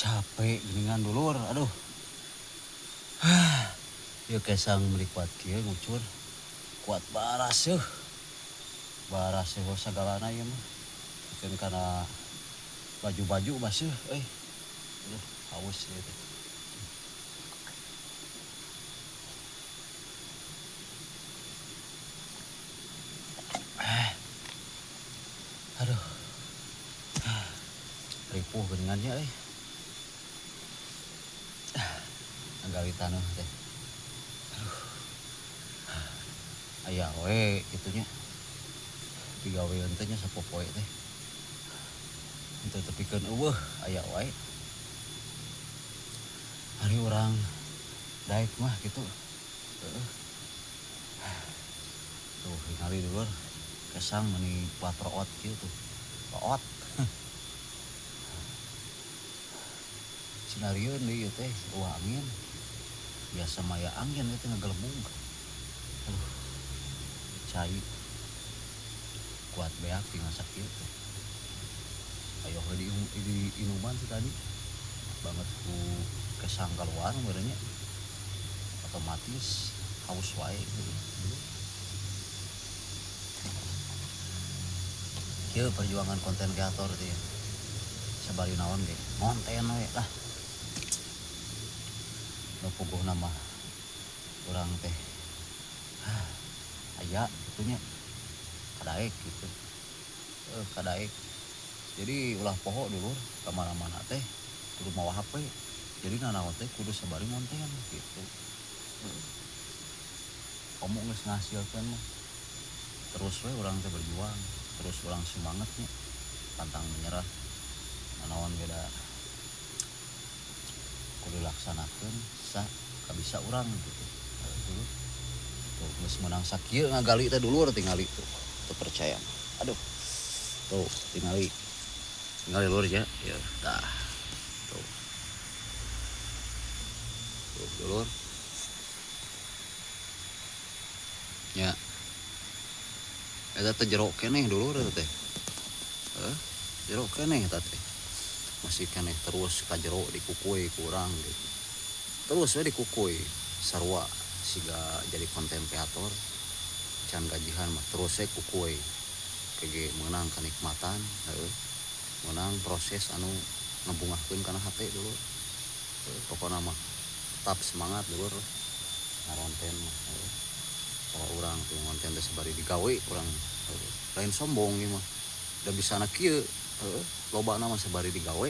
Capek geningan dulur, aduh. Ya kesang meuli kuat kieu ngucur. Kuat baras yeuh. Baras yeuh sagalana ieu mah. Pikeun kana baju-baju baseuh euy. Aduh, haus ieu teh. Aduh. Ripuh geuningannya euy. Nggali taneuh teh. Aduh. Aya we kitunya. Digaweun teh nya sapopoe teh. Henteu tepikeun eueuh aya wae. Ari urang daek mah gitu. Heeh. Tuh ningali dulur. Kesang meuni plat root kieu tuh. Root. Sinarieun deui ieu teh eueuh angin. Biasa maya angin ieu teh ngagelembung. Aduh. Cai. Kuat beak di masak kieu teh. Ayo di inuman sih tadi. Banget ku kesang keluar merenya. Otomatis haus wae gitu. Kieu perjuangan konten kreator teh ya. Sabari naon ge, ngonten we lah. Nu puguhna mah urang teh aya gitunya. Kadaek gitu. Kadaek. Jadi ulah poho dulur ka mana-mana teh kudu mawa HP. Jadi nanaon teh kudu sabari ngonten gitu. Omong geus ngahasilkeun mah. Terus we urang teh berjuang, terus urang semangatnya. Pantang menyerah. Nanaon beda kudu laksanakeun sa kabisa urang gitu. Dulu tuh geus menang sakieu ngagali teh dulur tingali tuh. Teu percaya. Aduh. Tuh tingali. Tingali dulur ya. Ya, tah. Tuh. Tuh dulur. Ya. Eta teh jero keneh dulur eta teh. Jero keneh eta teh. Masih keneh terus ka jero dikukuy ku urang gitu. Terus we dikukuy sarua siga jadi konten kreator. Can gajihan mah terus we kukuy. Kege meunang kanikmatan, heuh. Meunang proses anu ngabungahkeun kana hate dulur. Pokona mah tetap semangat dulur. Ngaronten mah. Kalau urang tuh ngonten teh sabari digawe urang lain sombong ieu mah. Da bisa na kieu, lobana mah sabari digawe.